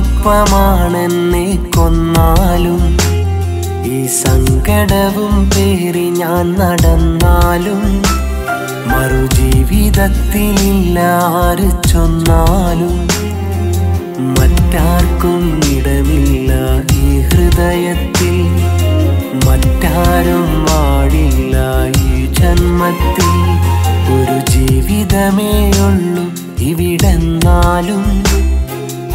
നിനക്കൊപ്പമാണെന്നെ കൊന്നാലും ഈ സങ്കടവും പേറി ഞാൻ നടന്നാലും മറുജീവിതത്തിലില്ല ആര് ചൊന്നാലും മറ്റാർക്കും ഇടമില്ല ഈ ഹൃദയത്തിൽ മറ്റാരും വാഴില്ല ഈ ജന്മത്തിൽ ഒരു ജീവിതമേയുള്ളൂ ഇവിടെന്നാലും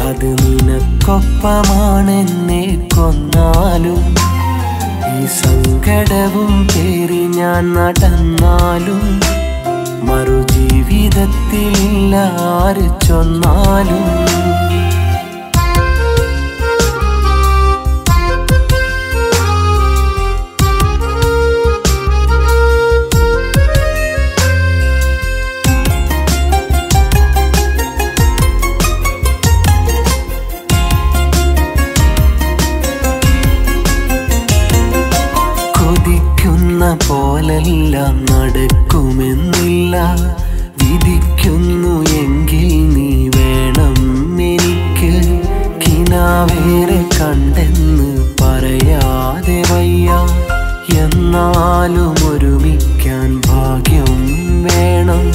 അത് നിനക്കൊപ്പമാണെന്നെ കൊന്നാലും ഈ സങ്കടവും പേറി ഞാൻ നടന്നാലും മറുജീവിതത്തിൽ ആര് ചൊന്നാലും പോലെല്ലാം നടക്കുമെന്നില്ല വിധിക്കുന്നു എങ്കിൽ നീ വേണം എനിക്ക് കിനാവേറെ കണ്ടെന്ന് പറയാതെ വയ്യ എന്നാലും ഒരുമിക്കാൻ ഭാഗ്യം വേണം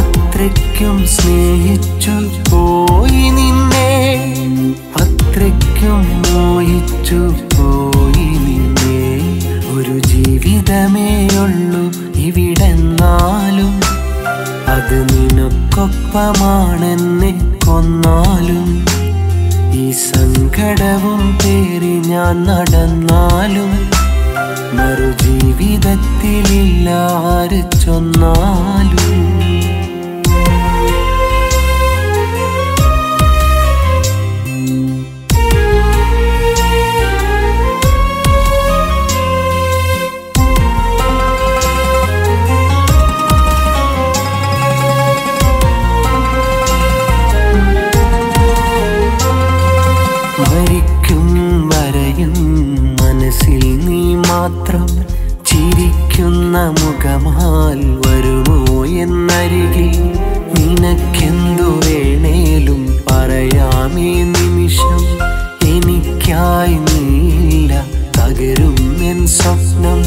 അത്രയ്ക്കും സ്നേഹിച്ചു പോയി നിന്നെ അത്രയ്ക്കും മോഹിച്ചു പോയി നിന്നെ ഒരു ജീവിതമേയുള്ളൂ ഇവിടെന്നാലും അത് നിനക്കൊപ്പമാണെന്നെ കൊന്നാലും ഈ സങ്കടവും പേറി ഞാൻ നടന്നാലും മറുജീവിതത്തിലില്ല ആര് ചൊന്നാലും മാത്രം ചിരിക്കുന്ന മുഖമാൽ വരുമോ എന്നരികിൽ നിനക്കെന്തു വേണേലും പറയാമേ നിമിഷം എനിക്കായി നീല തകരും എൻ സ്വപ്നം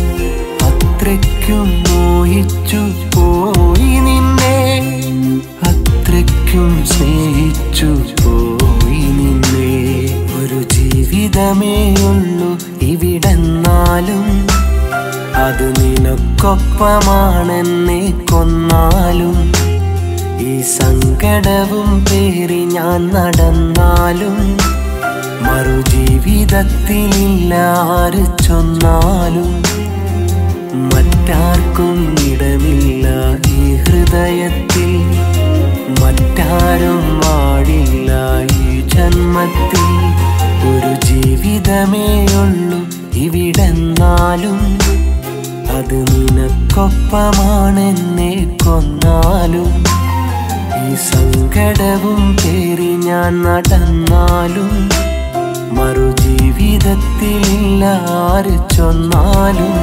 അത്രയ്ക്കും മോഹിച്ചു പോയി നിന്നെ അത്രയ്ക്കും സ്നേഹിച്ചു പോയി നിന്നെ ഒരു ജീവിതമേയുള്ളൂ ഇവിടെന്നാലും അത് നിനക്കൊപ്പമാണെന്നെ കൊന്നാലും ഈ സങ്കടവും പേറി ഞാൻ നടന്നാലും മറുജീവിതത്തിലില്ല ആര് ചൊന്നാലും മറ്റാർക്കും ഇടമില്ല ഈ ഹൃദയത്തിൽ മറ്റാരും വാഴില്ല ഈ ജന്മത്തിൽ ഒരു ജീവിതമേയുള്ളൂ ഇവിടെന്നാലും അത് നിനക്കൊപ്പമാണെന്നെ കൊന്നാലും ഈ സങ്കടവും പേറി ഞാൻ നടന്നാലും മറുജീവിതത്തിൽ ആര് ചൊന്നാലും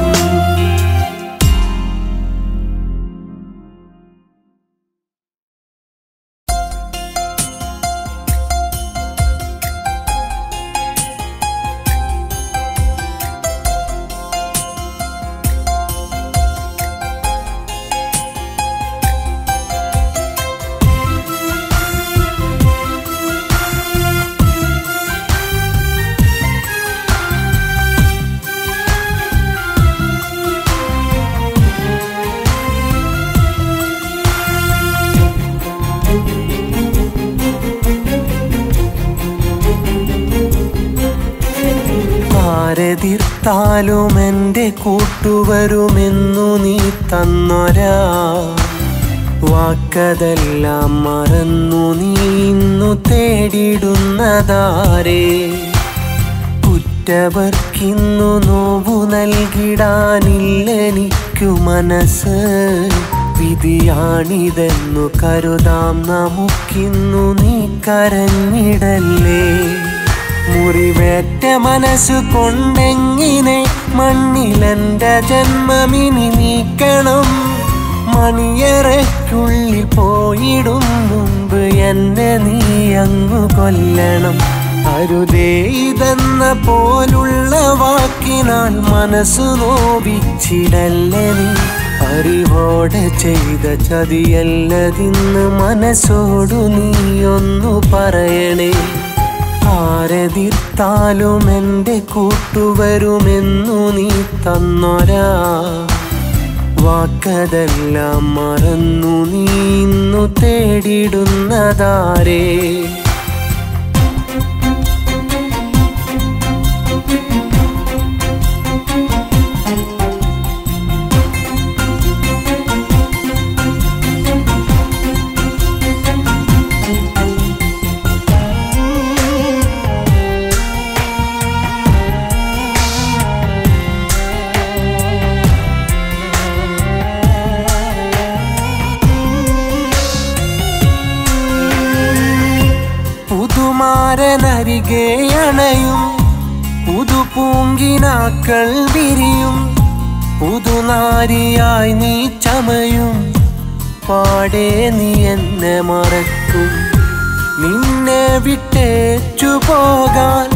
ആരെതിർത്താലും എൻ്റെ കൂട്ടുവരുമെന്നു നീ തന്നൊരാ വാക്കതെല്ലാം മറന്നു നീ ഇന്നു തേടിടുന്നതാരേ കുറ്റവർക്കിന്നു നോവു നൽകിടാനില്ലെനിക്കു മനസ്സ് വിധിയാണിതെന്നു കരുതാം നമുക്കിന്നു നീ കരഞ്ഞിടല്ലേ മുറിവേറ്റ മനസ്സു കൊണ്ടെങ്ങിനെ മണ്ണിലെൻ്റെ ജന്മമിനി നീക്കണം മണിയറയ്ക്കുള്ളിൽ പോയിടും മുമ്പ് എന്നെ നീ അങ്ങു കൊല്ലണം അരുതേ ഇതെന്ന പോലുള്ള വാക്കിനാൽ മനസ്സു നോവിച്ചിടല്ലേ നീ. അറിവോടെ ചെയ്ത ചതിയല്ലതിന്ന് മനസ്സോടു നീയൊന്നു പറയണേ. ആരെതിർത്താലും എൻ്റെ കൂട്ടുവരുമെന്നു നീ തന്നൊരാ വാക്കതെല്ലാം മറന്നു നീ ഇന്നു തേടിടുന്നതാരേ. പുതുമാരനരികെ അണയും പുതുപൂങ്കിനാക്കൾ വിരിയും. പുതുനാരിയായി നീ ചമയും പാടെ നീ എന്നെ മറക്കും. നിന്നെ വിട്ടേച്ചു പോകാൻ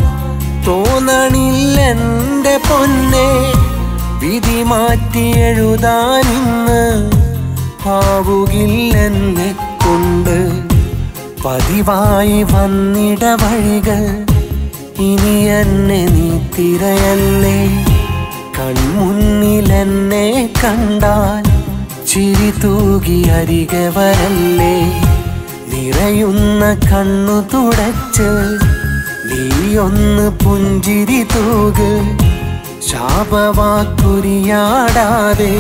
തോന്നണില്ലെൻ്റെ പൊന്നെ. വിധി മാറ്റി എഴുതാനിന്ന് ആവുകില്ലെന്നെ കൊണ്ട്. പതിവായി വന്നിട വഴികൾ ഇനി എന്നെ നീ തിരയല്ലേ. കൺമുന്നിലെന്നെ കണ്ടാൽ ചിരി തൂകി അരികെ വരല്ലേ. നിറയുന്ന കണ്ണു തുടച്ച് നീയൊന്ന് പുഞ്ചിരി തൂക്. ശാപവാക്കുരിയാടാതെ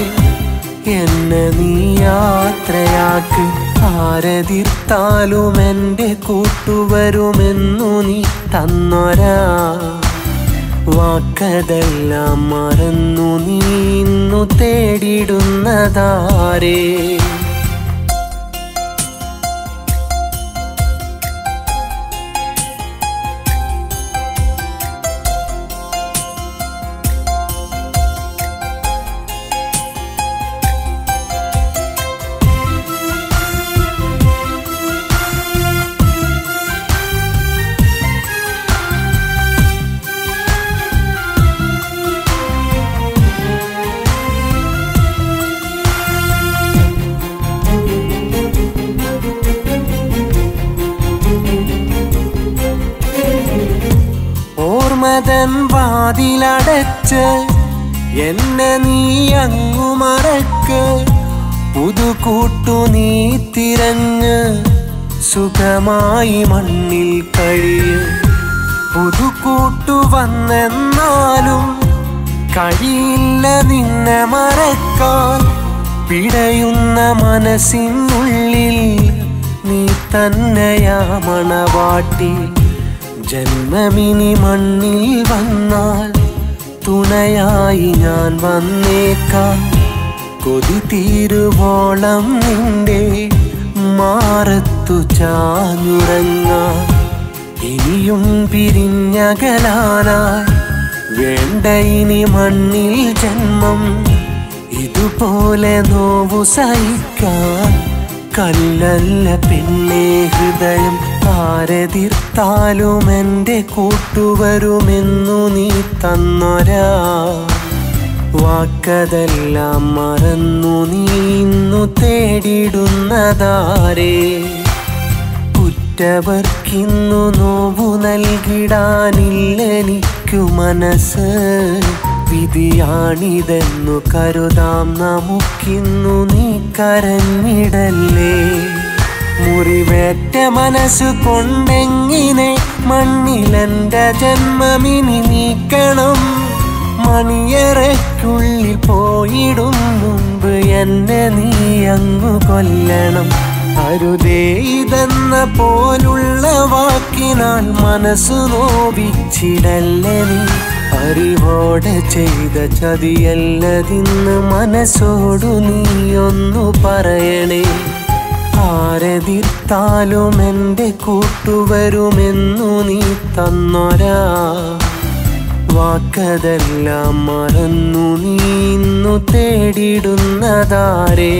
എന്നെ നീ യാത്രയാക്ക്. ആരെതിർത്താലും എൻ്റെ കൂട്ടുവരുമെന്നു നീ തന്നൊരാ വാക്കതെല്ലാം മറന്നു നീ ഇന്നു തേടിടുന്നതാരേ. ഓർമ്മതൻ വാതിലടച്ച് എന്നെ നീ അങ്ങു മറക്ക്. പുതുകൂട്ടു നീ തിരഞ്ഞ് സുഖമായി മണ്ണിൽ കഴിയ്. പുതുകൂട്ടു വന്നെന്നാലും കഴിയില്ല നിന്നെ മറക്കാൻ. പിടയുന്ന മനസ്സിനുള്ളിൽ നീ തന്നെയാ മണവാട്ടി. ജന്മമിനി മണ്ണിൽ വന്നാൽ തുണയായി ഞാൻ വന്നേക്കാം. കൊതി തീരുവോളം നിന്റെ മാറത്തു ചാഞ്ഞുറങ്ങാം. ഇനിയും പിരിഞ്ഞകലാനായി വേണ്ട ഇനി മണ്ണിൽ ജന്മം. ഇതുപോലെ നോവു സഹിക്കാൻ കല്ലല്ല പെണ്ണേ ഹൃദയം. ആരെതിർത്താലും എൻ്റെ കൂട്ടുവരുമെന്നു നീ തന്നൊരാ വാക്കതെല്ലാം മറന്നു നീ ഇന്നു തേടിടുന്നതാരേ. ഉറ്റവർക്കിന്നു നോവു നൽകിടാനില്ലെനിക്കു മനസ്സ്. വിധിയാണിതെന്നു കരുതാം നമുക്കിന്നു നീ കരഞ്ഞിടല്ലേ. മുറിവേറ്റ മനസ്സു കൊണ്ടെങ്ങിനെ മണ്ണിലെൻ്റെ ജന്മമിനി നീക്കണം. മണിയറയ്ക്കുള്ളിൽ പോയിടും മുമ്പ് എന്നെ നീ അങ്ങു കൊല്ലണം. അരുതേ ഇതെന്ന പോലുള്ള വാക്കിനാൽ മനസ്സു നോവിച്ചിടല്ലേ നീ. അറിവോടെ ചെയ്ത ചതിയല്ലതിന്ന് മനസ്സോടു നീയൊന്നു പറയണേ. ആരെതിർത്താലും എൻ്റെ കൂട്ടുവരുമെന്നു നീ തന്നൊരാ വാക്കതെല്ലാം മറന്നു നീ ഇന്നു തേടിടുന്നതാരേ.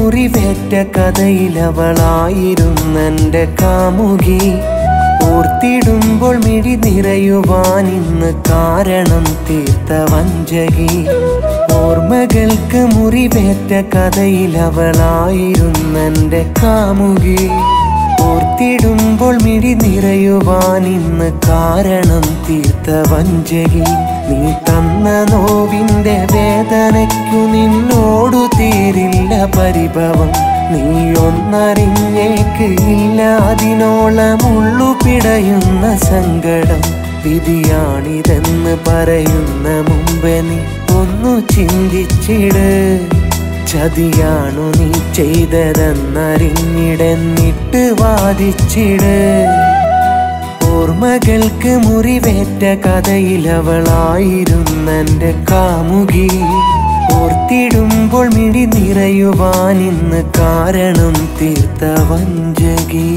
മുറിവേറ്റ കഥയിലവളായിരുന്നെൻ്റെ കാമുകി. ഓർത്തിടുമ്പോൾ മിഴി നിറയുവാൻ ഇന്ന് കാരണം തീർത്ത വഞ്ചകി. ഓർമ്മകൾക്ക് മുറിവേറ്റ കഥയിലവളായിരുന്നെൻ്റെ കാമുകി. ഓർത്തിടുമ്പോൾ മിഴി നിറയുവാൻ ഇന്ന് കാരണം തീർത്ത വഞ്ചകി. നീ തന്ന നോവിൻ്റെ വേദനയ്ക്കു നിന്നോടു തീരില്ല പരിഭവം. നീ ഒന്നറിഞ്ഞേക്ക് ഇല്ല അതിനോളമുള്ളു പിടയുന്ന സങ്കടം. വിധിയാണിതെന്ന് പറയുന്ന മുമ്പേ നീ ഒന്നു ചിന്തിച്ചിട്. ചതിയാണു നീ ചെയ്തതെന്നറിഞ്ഞിടെന്നിട്ട് വാദിച്ചിട്. ഓർമ്മകൾക്ക് മുറിവേറ്റ കഥയിലവളായിരുന്നെൻ്റെ കാമുകി. ഓർത്തിടുമ്പോൾ മിഴി നിറയുവാൻ ഇന്ന് കാരണം തീർത്ത വഞ്ചകി.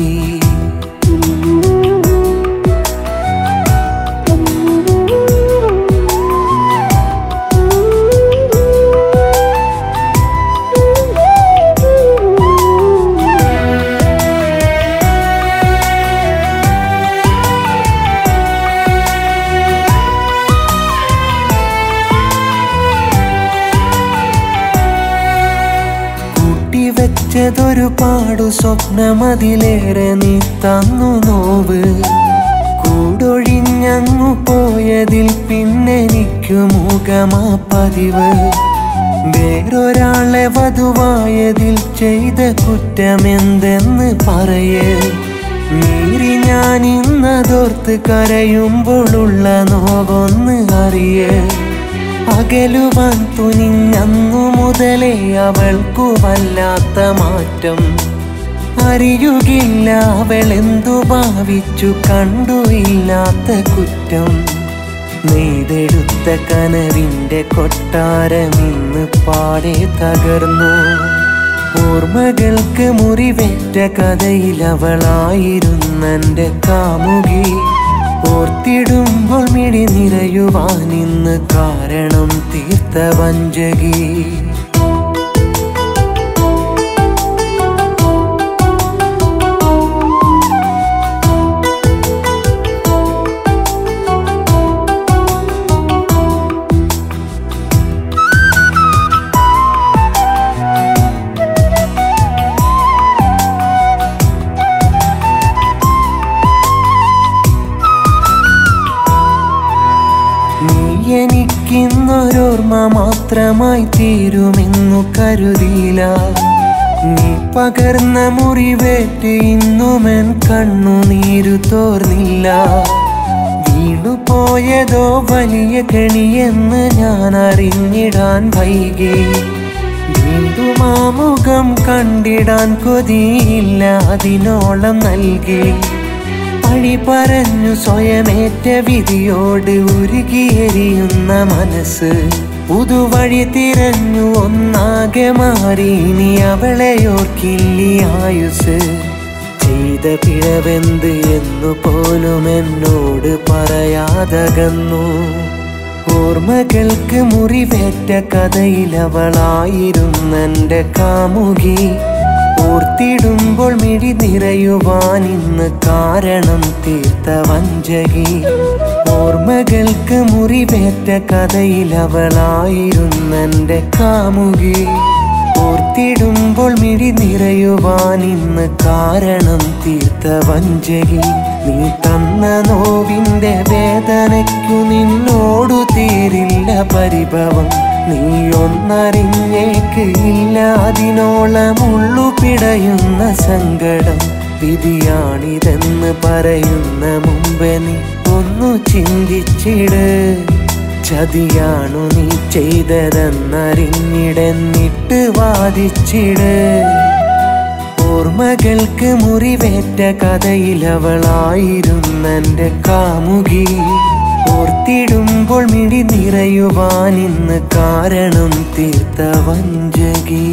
വെച്ചതൊരുപാടു സ്വപ്നമതിലേറെ നീ തന്നു നോവ്. കൂടൊഴിഞ്ഞങ്ങു പോയതിൽ പിന്നെനിക്കു മുഖമാ പതിവ്. വേറൊരാളെ വധുവായതിൽ ചെയ്ത കുറ്റമെന്തെന്ന് പറയേ. മീറി ഞാൻ ഇന്നതോർത്ത് കരയുമ്പോഴുള്ള നോവൊന്ന് അറിയേ. അകലുവാൻ തുനിഞ്ഞന്നു മുതലേ അവൾക്കു വല്ലാത്ത മാറ്റം. അറിയുകില്ല അവളെന്തു ഭാവിച്ചു കണ്ടു ഇല്ലാത്ത കുറ്റം. നെയ്തെടുത്ത കനവിൻ്റെ കൊട്ടാരമിന്ന് പാടെ തകർന്നു. ഓർമ്മകൾക്ക് മുറിവേറ്റ കഥയിലവളായിരുന്നെൻ്റെ കാമുകി. ഓർത്തിടുമ്പോൾ മിഴി നിറയുവാൻ ഇന്ന് കാരണം തീർത്ത വഞ്ചകി. എനിക്കിന്നൊരോർമ്മ മാത്രമായി തീരുമെന്നു കരുതിയില്ല. നീ പകർന്ന മുറിവേറ്റ് ഇന്നുമെൻ കണ്ണുനീരു തോർന്നില്ല. വീണുപോയതോ വലിയ കെണിയെന്ന് ഞാൻ അറിഞ്ഞിടാൻ വൈകി. വീണ്ടും ആ മുഖം കണ്ടിടാൻ കൊതിയില്ല അതിനോളം നൽകി. വഴി പറഞ്ഞു സ്വയമേറ്റ വിധിയോട് ഉരുകിയെരിയുന്ന മനസ്സ്. പുതുവഴി തിരഞ്ഞു ഒന്നാകെ മാറി ഇനി അവളെ ഓർക്കില്ലി ആയുസ്. ചെയ്ത പിഴവെന്ത് എന്നു പോലും എന്നോട് പറയാതകന്നു. ഓർമ്മകൾക്ക് മുറിവേറ്റ കഥയിലവളായിരുന്നെൻ്റെ കാമുകി. ഓർത്തിടുമ്പോൾ മിഴി നിറയുവാൻ ഇന്ന് കാരണം തീർത്ത വഞ്ചകി. ഓർമ്മകൾക്ക് മുറിവേറ്റ കഥയിലവളായിരുന്നെൻ്റെ കാമുകി. ഓർത്തിടുമ്പോൾ മിഴി നിറയുവാൻ ഇന്ന് കാരണം തീർത്ത വഞ്ചകി. നീ തന്ന നോവിൻ്റെ വേദനയ്ക്കു നിന്നോടു തീരില്ല പരിഭവം. നീ ഒന്നറിഞ്ഞേക്ക് ഇല്ല അതിനോളമുള്ളു പിടയുന്ന സങ്കടം. വിധിയാണിതെന്ന് പറയുന്ന മുമ്പേ നീ ഒന്നു ചിന്തിച്ചിട്. ചതിയാണു നീ ചെയ്തതെന്നറിഞ്ഞിടെന്നിട്ട് വാദിച്ചിട്. ഓർമ്മകൾക്ക് മുറിവേറ്റ കഥയിലവളായിരുന്നെൻ്റെ കാമുകി. ഓർത്തിടുമ്പോൾ മിഴി നിറയുവാൻ ഇന്ന് കാരണം തീർത്ത വഞ്ചകി.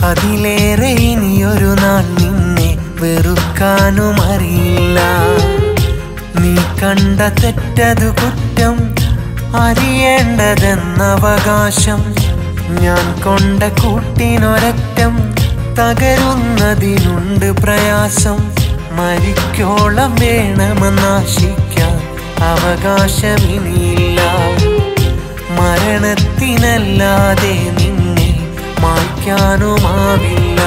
അതിലേറെ ഇനിയൊരു നാൾ നിന്നെ വെറുക്കാനും അറിയില്ല. നീ കണ്ട തെറ്റതു കുറ്റം, അറിയേണ്ടതെന്നവകാശം. ഞാൻ കൊണ്ട കൂട്ടിനൊരറ്റം, തകരുന്നതിനുണ്ട് പ്രയാസം. മരിക്കോളം വേണമെന്നാശിക്കാൻ അവകാശമിനിയില്ല. മരണത്തിനല്ലാതെ നിന്നെ മായ്ക്കാനുമാവില്ല.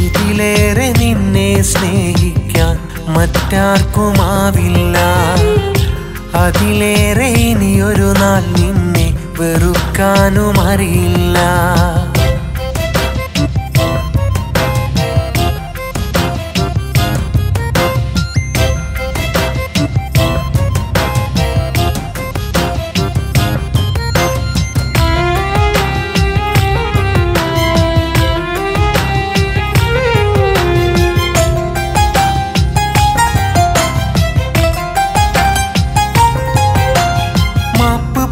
ഇതിലേറെ നിന്നെ സ്നേഹിക്കാൻ മറ്റാർക്കുമാവില്ല. അതിലേറെ ഇനിയൊരു നാൾ നിന്നെ വെറുക്കാനും അറിയില്ല.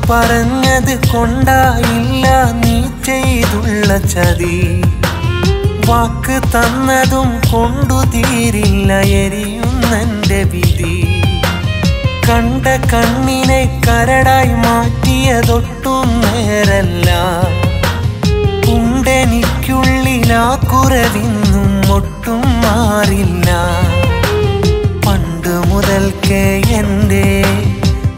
പറഞ്ഞത് കൊണ്ടായില്ല നീ ചെയ്തുള്ള ചതി. വാക്ക് തന്നതും കൊണ്ടു തീരില്ല എരിയുന്നെന്റെ വിധി. കണ്ട കണ്ണിനെ കരടായി മാറ്റിയതൊട്ടും നേരല്ല. ഉണ്ടെനിക്കുള്ളിലാ കുറവിന്നും ഒട്ടും മാറില്ല. പണ്ട് മുതൽക്കേ എൻ്റെ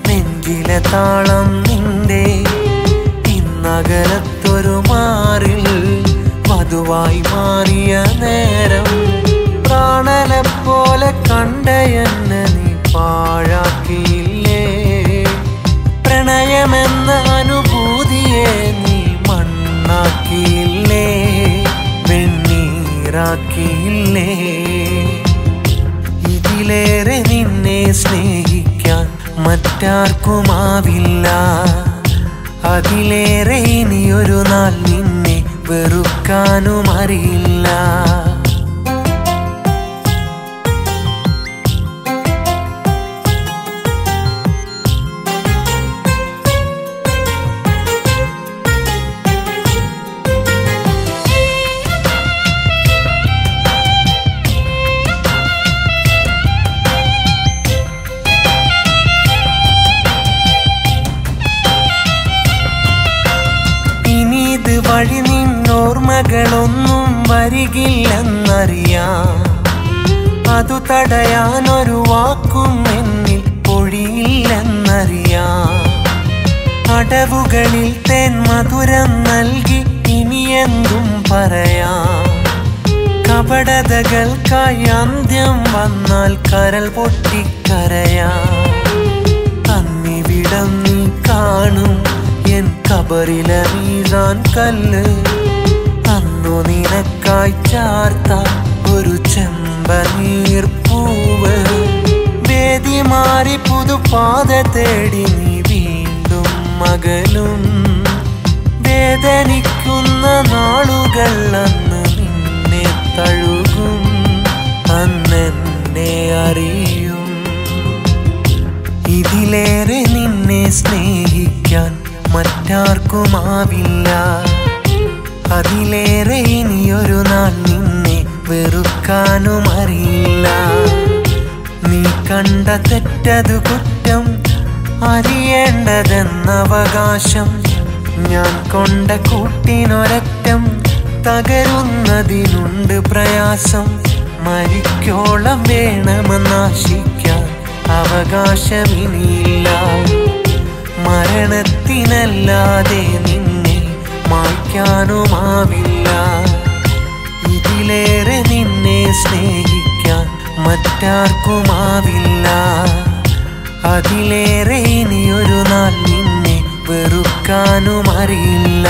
നെഞ്ചിലെ താളം നിന്റെ. ഇന്നകലത്തൊരു മാറിൽ വധുവായി മാറിയ നേരം, പ്രാണനെ പോലെ കണ്ട എന്നെ നീ പാഴാക്കിയില്ലേ. പ്രണയമെന്ന അനുഭൂതിയെ നീ മണ്ണാക്കിയില്ലേ, വെണ്ണീറാക്കിയില്ലേ. ഇതിലേറെ നിന്നെ സ്നേഹിക്കാൻ മറ്റാർക്കുമാവില്ല. അതിലേറെ ഇനിയൊരു നാൾ നിന്നെ വെറുക്കാനും അറിയില്ല. വഴി നിന്നോർമ്മകളൊന്നും വരികില്ലെന്നറിയാം. അതു തടയാനൊരു വാക്കും എന്നിൽ പൊഴിയില്ലെന്നറിയാം. അടവുകളിൽ തേൻ മധുരം നൽകി ഇനിയെന്തും പറയാം. കപടതകൾക്കായി അന്ത്യം വന്നാൽ കരൾ പൊട്ടിക്കരയാം. അന്നിവിടം നീ കാണും എൻ കബറിലെ മീസാൻ കല്ല്. അന്നു നിനക്കായി ചാർത്ത ഒരു ചെമ്പനീർപ്പൂവ്. വേദി മാറി പുതുപാത തേടി നീ വീണ്ടും മകനും. വേദനിക്കുന്ന നാളുകൾ അന്ന് നിന്നെ തഴുകും, അന്നെന്നെ അറിയും. ഇതിലേറെ നിന്നെ സ്നേഹിക്കാൻ മറ്റാർക്കുമാവില്ല. അതിലേറെ ഇനിയൊരു നാൾ നിന്നെ വെറുക്കാനും അറിയില്ല. നീ കണ്ട തെറ്റതു കുറ്റം, അറിയേണ്ടതെന്നവകാശം. ഞാൻ കൊണ്ട കൂട്ടിനൊരറ്റം, തകരുന്നതിനുണ്ട് പ്രയാസം. മരിക്കോളം വേണമെന്നാശിക്കാൻ അവകാശമിനിയില്ല. മരണത്തിനല്ലാതെ നിന്നെ മായ്ക്കാനുമാവില്ല. ഇതിലേറെ നിന്നെ സ്നേഹിക്കാൻ മറ്റാർക്കുമാവില്ല. അതിലേറെ ഇനിയൊരു നാൾ നിന്നെ വെറുക്കാനും അറിയില്ല.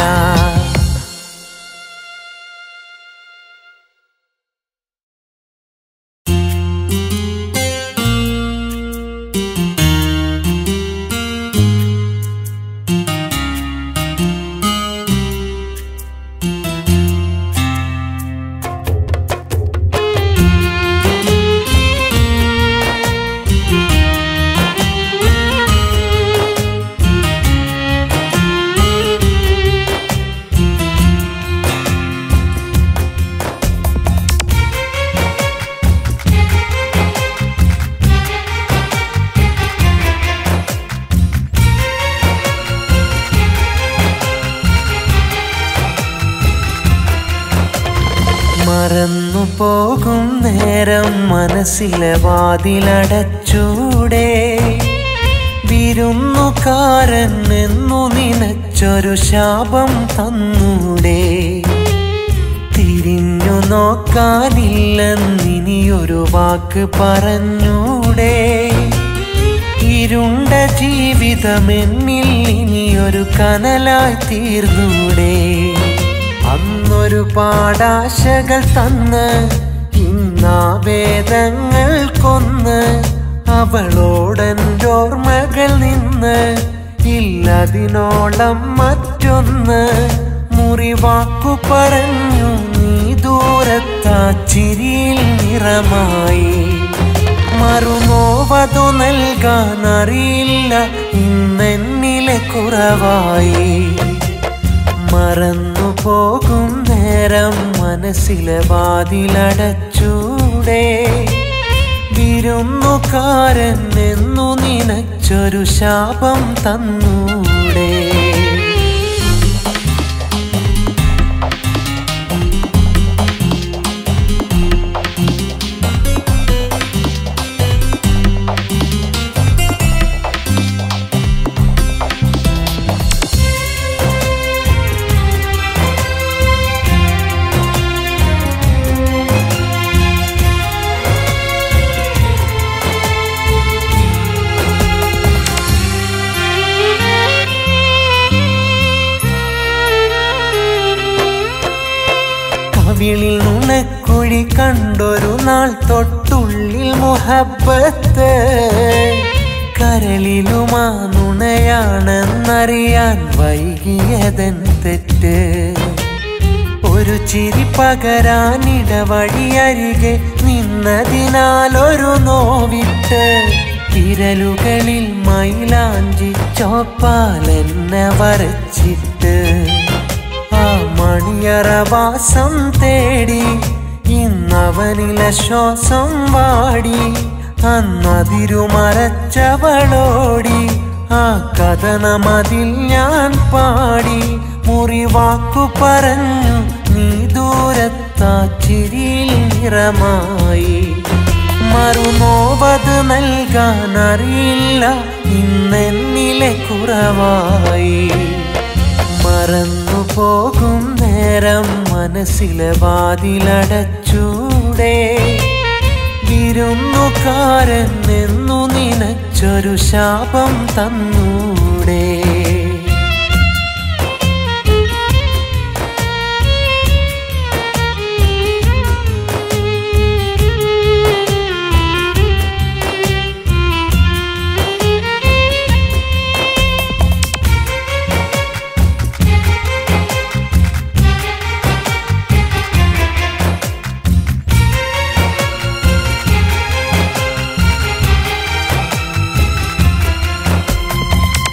മറന്നു പോകും നേരം മനസ്സിലെ വാതിലടച്ചൂടെ വിരുന്നുകാരൻ എന്നു നിനച്ചൊരു ശാപം തന്നൂടെ തിരിഞ്ഞു നോക്കാനില്ലെന്നിനിയൊരു വാക്ക് പറഞ്ഞൂടെ ഇരുണ്ട ജീവിതമെന്നിൽ ഇനിയൊരു കനലായി തീർന്നൂടെ അന്നൊരു പാടാശകൾ തന്ന് ഇന്നാവേദങ്ങൾ കൊന്ന് അവളോടെൻ്റോർമ്മകൾ നിന്ന് ഇല്ലതിനോളം മറ്റൊന്ന് മുറിവാക്കു പറഞ്ഞു നീ ദൂരത്താ ചിരിയിൽ നിറമായി മറുനോവതു നൽകാനറിയില്ല ഇന്നെന്നിലെ കുറവായി മറന്നു പോകും നേരം മനസ്സിലെ വാതിലടച്ചൂടെ വിരുന്നുകാരൻ എന്നു നിനച്ചൊരു ശാപം തന്നൂടെ കവിളിൽ നുണക്കുഴി കണ്ടൊരു നാൾ തൊട്ടുള്ളിൽ മുഹബത്ത് കരളിലുമാ നുണയാണെന്നറിയാൻ വൈകിയതൻ തെറ്റ് ഒരു ചിരി പകരാനിടവഴിയരികെ നിന്നതിനാലൊരു നോവിട്ട് വിരലുകളിൽ മൈലാഞ്ചി ചോപ്പാലെന്നെ വരച്ചിട്ട് ആ മണിയറവാസം തേടി ഇന്നവനിലെ ശ്വാസം വാടി അന്നതിരുമറച്ചവളോടി ആ കഥനമതിൽ ഞാൻ പാടി മുറിവാക്കു പറഞ്ഞു നീ ദൂരത്താ ചിരിയിൽ നിറമായി മറുനോവത് നൽകാനറിയില്ല ഇന്നെന്നിലെ കുറവായി മറന്നു പോകും നേരം മനസ്സിലെ വാതിലടച്ചൂടെ വിരുന്നുകാരൻ എന്നു നിനച്ചൊരു ശാപം തന്നൂടെ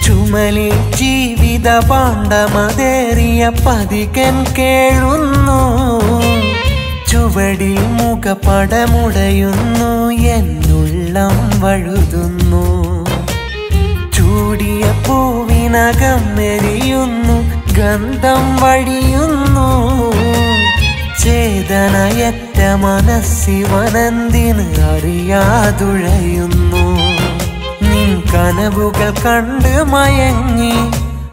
ചുമലിൽ ജീവിത പാണ്ഡമതേറിയ പതികൻ കേഴുന്നു ചുവടിൽ മുഖപടമുടയുന്നു എന്നുള്ളം വഴുതുന്നു ചൂടിയ പൂവിനകം എരിയുന്നു ഗന്ധം വഴിയുന്നു ചേതനയറ്റ മനസ്സിവനെന്തിന് അറിയാതുഴയുന്നു കനവുകൾ കണ്ട് മയങ്ങി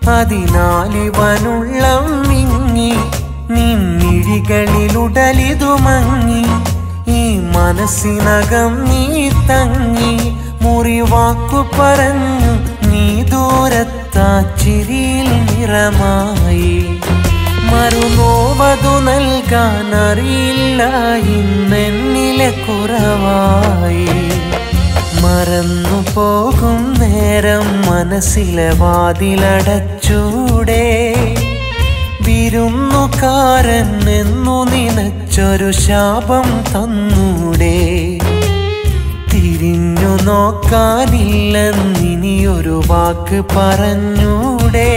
അതിനാലിവനുള്ളം മിങ്ങി നിന്നിഴികളിലുടലിതു മങ്ങി ഈ മനസ്സിനകം നീ തങ്ങി മുറിവാക്കു പറഞ്ഞു നീ ദൂരത്താ ചിരിയിൽ നിറമായി മറുനോവതു നൽകാനറിയില്ല ഇന്നെന്നിലെ കുറവായി മറന്നു പോകും നേരം മനസ്സിലെ വാതിലടച്ചൂടെ വിരുന്നുകാരൻ എന്നു നിനച്ചൊരു ശാപം തന്നൂടെ തിരിഞ്ഞു നോക്കാനില്ലെന്നിനിയൊരു വാക്ക് പറഞ്ഞൂടെ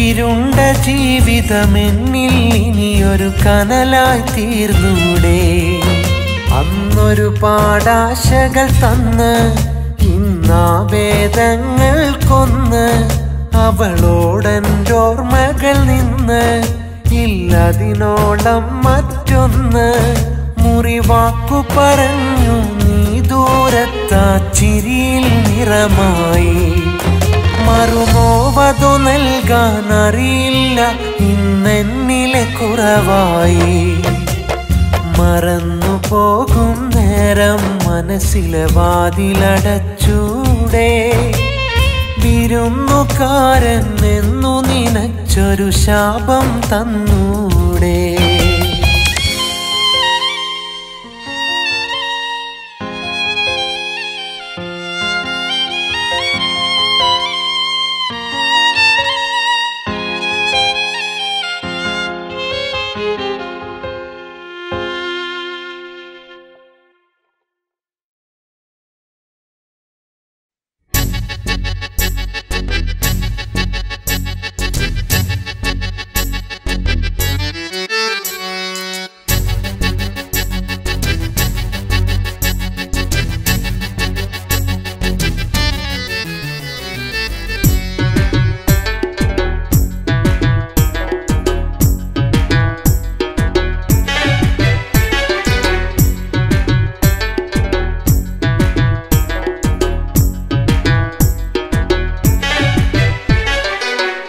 ഇരുണ്ട ജീവിതമെന്നിൽ ഇനിയൊരു കനലായി തീർന്നൂടെ അന്നൊരു പാടാശകൾ തന്ന് ഇന്നാവേദങ്ങൾ കൊന്ന് അവളോടെൻ്റോർമ്മകൾ നിന്ന് ഇല്ലതിനോളം മറ്റൊന്ന് മുറിവാക്കു പറഞ്ഞു നീ ദൂരത്താ ചിരിയിൽ നിറമായി മറുനോവതു നൽകാനറിയില്ല ഇന്നെന്നിലെ കുറവായി മറന്നു പോകും നേരം മനസ്സിലെ വാതിലടച്ചൂടെ വിരുന്നുകാരൻ എന്നു നിനച്ചൊരു ശാപം തന്നൂടെ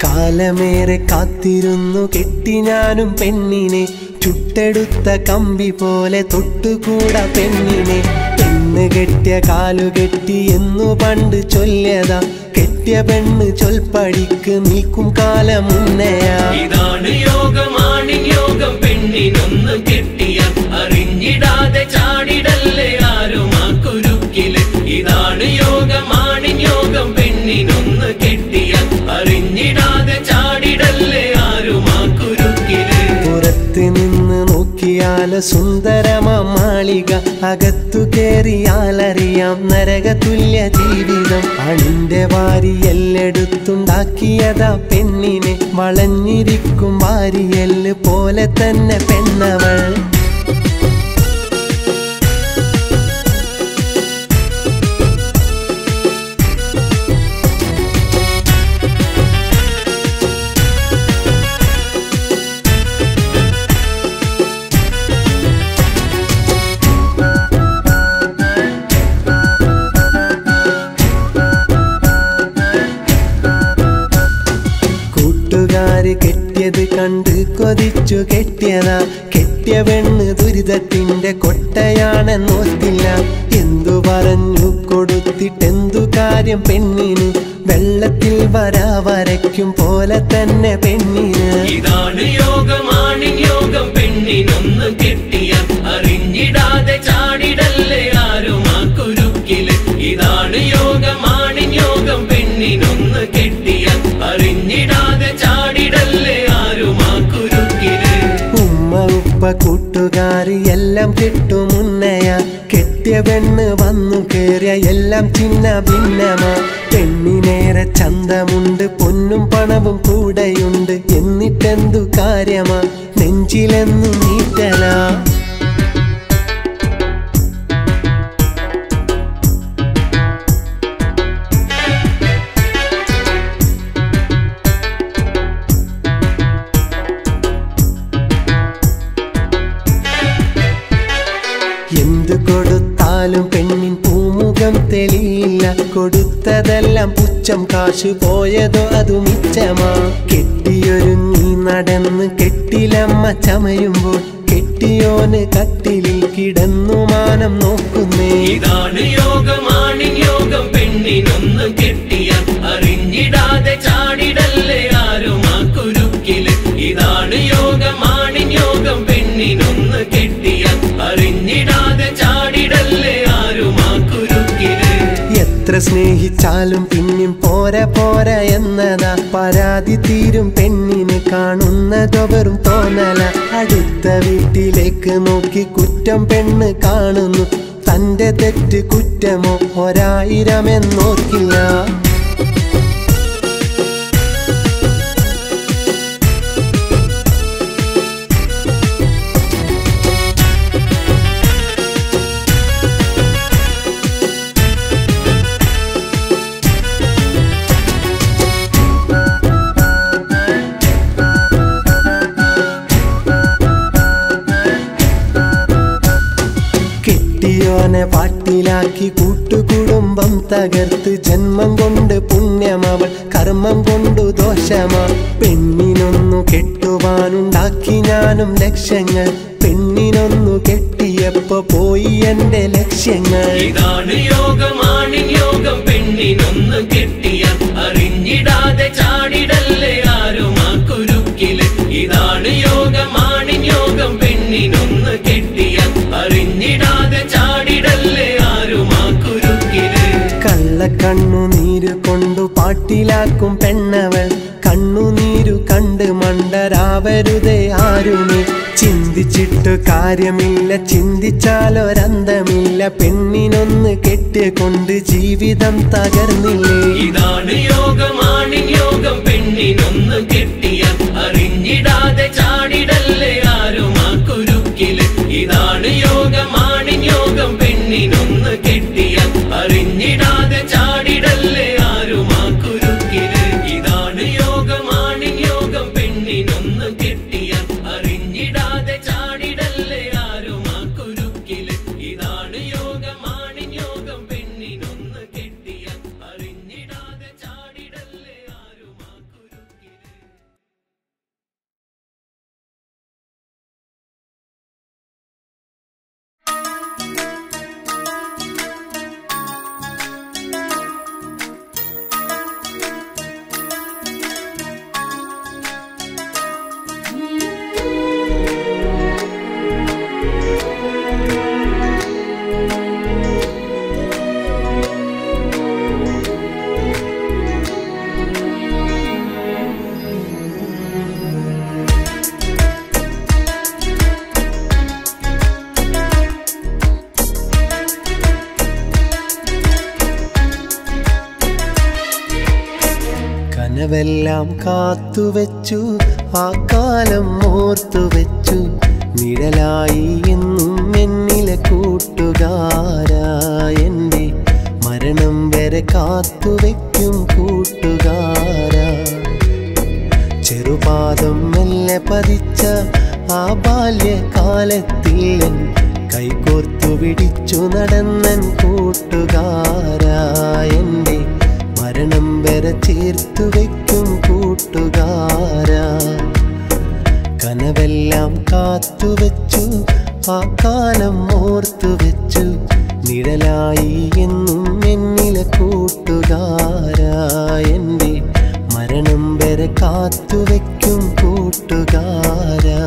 കാലമേറെ കാത്തിരുന്നു കെട്ടി ഞാനും പെണ്ണിനെ ചുട്ടെടുത്ത കമ്പി പോലെ തൊട്ടുകൂടാ പെണ്ണിനെ പെണ്ണ് കെട്ടിയ കാലു കെട്ടി എന്നു പണ്ട് ചൊല്ലിയതാ കെട്ടിയ പെണ്ണ് ചൊൽപ്പടിക്ക് നിൽക്കും കാലം മുന്നയാ ഇതാണ് യോഗമാണ് യോഗം പെണ്ണിനൊന്ന് കെട്ടിയ അറിഞ്ഞിടാതെ ചാടിടല്ലേ ആരും ആ കുരുക്കില് ഇതാണ് യോഗമാണ് യോഗം പെണ്ണിനൊന്ന് കെട്ടിയ അറിഞ്ഞിടാതെ ചാടിടല്ലേ ആരും ആ കുരുക്കില് പുറത്ത് നിന്ന് നോക്കിയാൽ സുന്ദരമാ മാളിക അകത്തു കേറിയാലറിയാം നരകതുല്യ ജീവിതം അണിന്റെ വാരിയെല്ലെടുത്തുണ്ടാക്കിയതാ പെണ്ണിനെ വളഞ്ഞിരിക്കും വാരിയെല്ല് പോലെ തന്നെ പെണ്ണവൾ കെട്ടിയത് കണ്ട് കൊതിച്ചു കെട്ടിയതാ കെട്ടിയ പെണ്ണ് ദുരിതത്തിന്റെ കൊട്ടയാണെന്നോർത്തില്ല എന്തു പറഞ്ഞു കൊടുത്തിട്ടെന്തു കാര്യം പെണ്ണിന് വെള്ളത്തിൽ വരയ്ക്കും പോലെ തന്നെ പെണ്ണിന് ഇതാണ് യോഗമാണ് യോഗം പെണ്ണിനൊന്ന് കെട്ടിയ അറിഞ്ഞിടാതെ ചാടിടല്ലേ ആരും ആ കുരുക്കില് ഇതാണ് യോഗമാണ് യോഗം പെണ്ണിനൊന്ന് കെട്ടിയ അറിഞ്ഞിടാതെ ചാടിടല്ലേ ആരും ആ കുരുക്കില് ഉമ്മ ഉപ്പ കൂട്ടുകാരി എല്ലാം കെട്ടു മുന്നയാ കെട്ടിയ പെണ്ണ് വന്നു കേറിയ എല്ലാം ചിന്ന ഭിന്നമാ പെണ്ണിനേറെ ചന്തമുണ്ട് പൊന്നും പണവും കൂടെയുണ്ട് എന്നിട്ടെന്തു കാര്യമാ നെഞ്ചിലെന്നു നീറ്റലാ എന്തു കൊടുത്താലും പെണ്ണിൻ പൂമുഖം തെളിയില്ല കൊടുത്തതെല്ലാം പുച്ഛം കാശു പോയതോ അതു മിച്ചമാ കെട്ടിയൊരുങ്ങി നടന്ന് കെട്ടിലമ്മ ചമയുമ്പോൾ കെട്ടിയോന് കട്ടിലിൽ കിടന്നു മാനം നോക്കുന്നേ ഇതാണ് യോഗമാണ് യോഗം പെണ്ണിനൊന്ന് കെട്ടിയ അറിഞ്ഞിടാതെ ചാടിടല്ലേ ആരും ആ കുരുക്കില് ഇതാണ് യോഗമാണ് യോഗം പെണ്ണിനൊന്ന് കെട്ടിയ അറിഞ്ഞിടാതെ ചാടിടല്ലേ ആരും ആ കുരുക്കില് എത്ര സ്നേഹിച്ചാലും പിന്നെയും പോരാ പോരാ എന്നതാ പരാതി തീരും പെണ്ണിന് കാണുന്നതോ വെറും തോന്നല അടുത്ത വീട്ടിലേക്ക് നോക്കി കുറ്റം പെണ്ണ് കാണുന്നു തന്റെ തെറ്റ് കുറ്റമോ 1000 എന്നോർക്കില്ല അങ്ങനെ പാട്ടിലാക്കി കൂട്ടുകുടുംബം തകർത്ത് ജന്മം കൊണ്ട് പുണ്യമവൾ കർമ്മം കൊണ്ടു ദോഷമാ പെണ്ണിനൊന്നു കെട്ടുവാനുണ്ടാക്കി ഞാനും ലക്ഷ്യങ്ങൾ പെണ്ണിനൊന്നു കെട്ടിയപ്പോ പോയി എന്റെ ലക്ഷ്യങ്ങൾ ഇതാണ് യോഗമാണിൻ യോഗം പെണ്ണിനൊന്നു കെട്ടിയ അറിഞ്ഞിടാതെ ചാടിടല്ലേ ആരും ആ കുരുക്കില് ഇതാണ് യോഗമാണിൻ യോഗം പെണ്ണിനൊന്നു കെട്ടിയ അറിഞ്ഞിടാതെ ചാടിടല്ലേ ആരും ആ കുരുക്കില് കണ്ണുനീര് കൊണ്ടു പാട്ടിലാക്കും പെണ്ണവൾ കണ്ണുനീരു കണ്ട് മണ്ടരാവരുതേ ആരുമേ ചിന്തിച്ചിട്ട് കാര്യമില്ല ചിന്തിച്ചാലൊരന്തമില്ല പെണ്ണിനൊന്ന് കെട്ടിക്കൊണ്ട് ജീവിതം തകർന്നില്ലേ ഇതാണ് യോഗമാണിൻ യോഗം പെണ്ണിനൊന്ന് കെട്ടിയ അറിഞ്ഞിടാതെ ചാടിടല്ലേ ആരും ആ കുരുക്കില് ഇതാണ് യോഗമാണിൻ യോഗം പെണ്ണിനൊന്ന് കെട്ടിയ അറിഞ്ഞിടാതെ ചാടിടല്ലേ ആരും ആ കുരുക്കില് ഇതാണ് യോഗമാണിൻ യോഗം പെണ്ണിനൊന്ന് കെട്ടിയ അറിഞ്ഞിടാതെ ചാടിടല്ലേ ആരും ആ കുരുക്കില് ഇതാണ് യോഗമാണിൻ യോഗം പെണ്ണിനൊന്ന് കെട്ടിയ അറിഞ്ഞിടാതെ ചാടിടല്ലേ ആരും ആ കുരുക്കില് കനവെല്ലാം കാത്തുവെച്ചു ആ കാലം ഓർത്തുവെച്ചു നിഴലായി എന്നും എന്നിലെ കൂട്ടുകാരാ എൻ്റെ മരണം വരെ കാത്തുവെക്കും കൂട്ടുകാരാ ചെറുപാദം മെല്ലെ പതിച്ച ആ ബാല്യകാലത്തിൽ കൈകോർത്തു പിടിച്ചു നടന്നൻ കൂട്ടുകാരാ എൻ്റെ മരണം വരെ ചേർത്തു വയ്ക്കും കൂട്ടുകാരാ കനവെല്ലാം കാത്തുവെച്ചു ആ കാലം ഓർത്തുവെച്ചു നിഴലായി എന്നും എന്നിലെ കൂട്ടുകാരാ എൻ്റെ മരണം വരെ കാത്തുവെക്കും കൂട്ടുകാരാ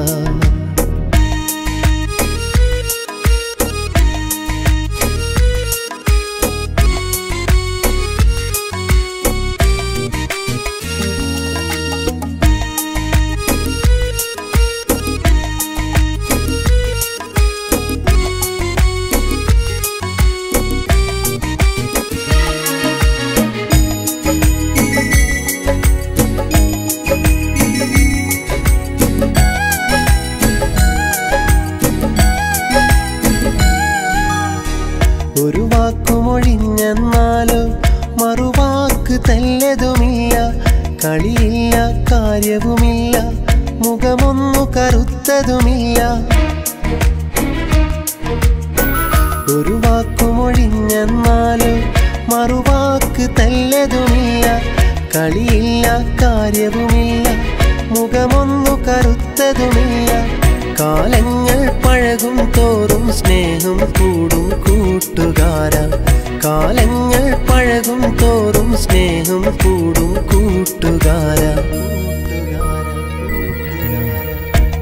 ഒരു വാക്കുമൊഴിഞ്ഞെന്നാലോ മറുവാക്ക് തല്ലതുമില്ല കളിയില്ല കാര്യവുമില്ല മുഖമൊന്നു കറുത്തതുമില്ല ഒരു വാക്കുമൊഴിഞ്ഞെന്നാലോ മറുവാക്ക് തല്ലതുമില്ല കളിയില്ല കാര്യവുമില്ല മുഖമൊന്നു കറുത്തതുമില്ല കാലങ്ങൾ പഴകും തോറും സ്നേഹം കൂടും കൂട്ടുകാരാ കാലങ്ങൾ പഴകും തോറും സ്നേഹം കൂടും കൂട്ടുകാരാ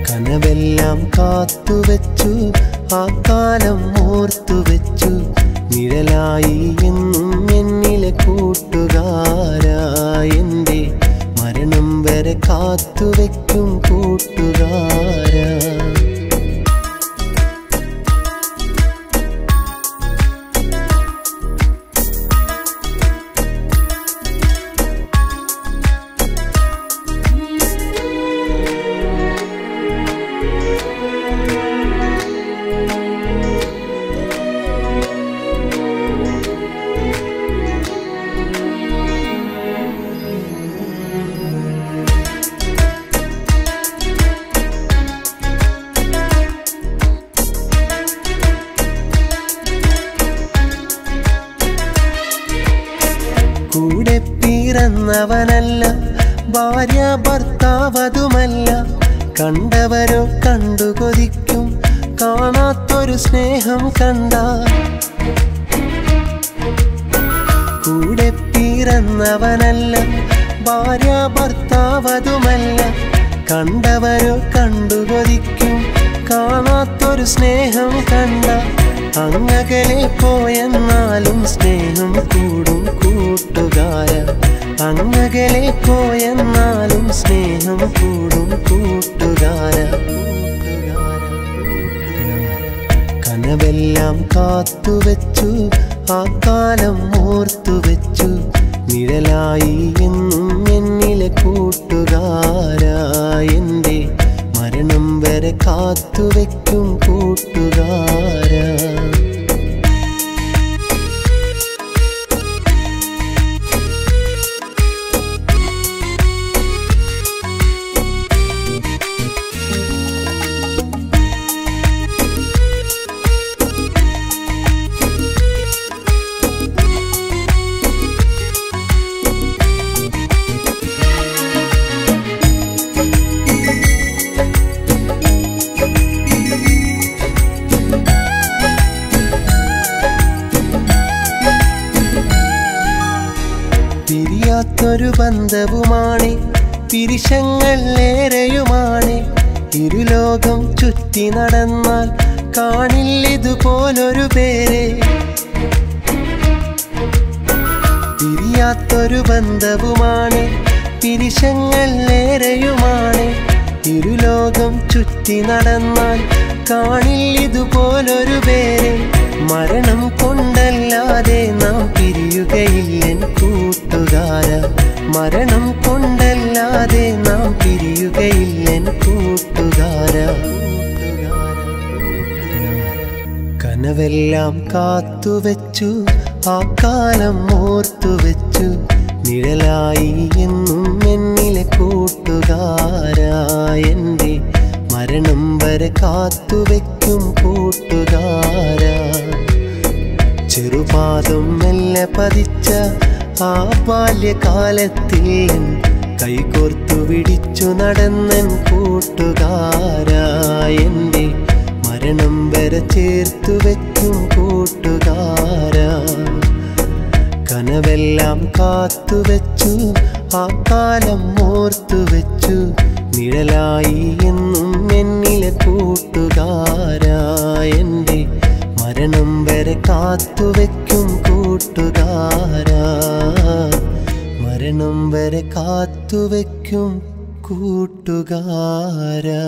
കനവെല്ലാം കാത്തുവെച്ചു ആ കാലം ഓർത്തുവെച്ചു നിഴലായി എന്നും എന്നിലെ കൂട്ടുകാരാ എൻ്റെ മരണം വരെ കാത്തുവെക്കും കൂട്ടുകാരാ പിറന്നവനല്ല, ഭാര്യ ഭർത്താവതുമല്ല. കണ്ടവരോ കണ്ടു കൊതിക്കും, കാണാത്തൊരു സ്നേഹം കണ്ട. കൂടെ പിറന്നവനല്ല, ഭാര്യ ഭർത്താവതുമല്ല. കണ്ടവരോ കണ്ടു കൊതിക്കും, കാണാത്തൊരു സ്നേഹം കണ്ട. അങ്ങകലെ പോയെന്നാലും സ്നേഹം കൂടും കൂട്ടുകാര. അങ്ങകലെ പോയെന്നാലും സ്നേഹം കൂടും കൂട്ടുകാര. കനവെല്ലാം കാത്തുവെച്ചു, ആ കാലം ഓർത്തുവെച്ചു. നിഴലായി എന്നും എന്നിലെ കൂട്ടുകാരാ. എൻ്റെ മരണം വരെ കാത്തുവെക്കും കൂട്ടുകാരാ. പിരിയാത്തൊരു ബന്ധവുമാണ്, പിരിശങ്ങൾ ഏറെയുമാണ്. ഇരുലോകം ചുറ്റി നടന്നാൽ കാണില്ലിതുപോലൊരു പേര്. പിരിയാത്തൊരു ബന്ധവുമാണ്, പിരിശങ്ങൾ ഏറെയുമാണ്. ഇരുലോകം ചുറ്റി നടന്നാൽ കാണില്ലിതുപോലൊരു പേര്. മരണം കൊണ്ടല്ലാതെ നാം പിരിയുകയില്ലെൻ കൂട്ടുകാര. മരണം കൊണ്ടല്ലാതെ നാം പിരിയുകയില്ലെൻ കൂട്ടുകാര. കനവെല്ലാം കാത്തുവെച്ചു, ആ കാലം ഓർത്തുവെച്ചു. നിഴലായി എന്നും എന്നിലെ കൂട്ടുകാരാ. എൻ്റെ മരണം വരെ കാത്തുവെക്കും കൂട്ടുകാരാ. ചെറുപാദം മെല്ലെ പതിച്ച ആ ബാല്യകാലത്തിൽ കൈകോർത്തു പിടിച്ചു നടന്നൻ കൂട്ടുകാരാ. എൻ്റെ മരണം വരെ ചേർത്തു വെക്കും കൂട്ടുകാരാ. കനവെല്ലാം കാത്തുവെച്ചു, ആ കാലം ഓർത്തുവെച്ചു. നിഴലായി എന്നും എന്നിലെ കൂട്ടുകാരാ. എൻ്റെ മരണം വരെ കാത്തുവെക്കും കൂട്ടുകാരാ. മരണം വരെ കാത്തുവെക്കും കൂട്ടുകാരാ.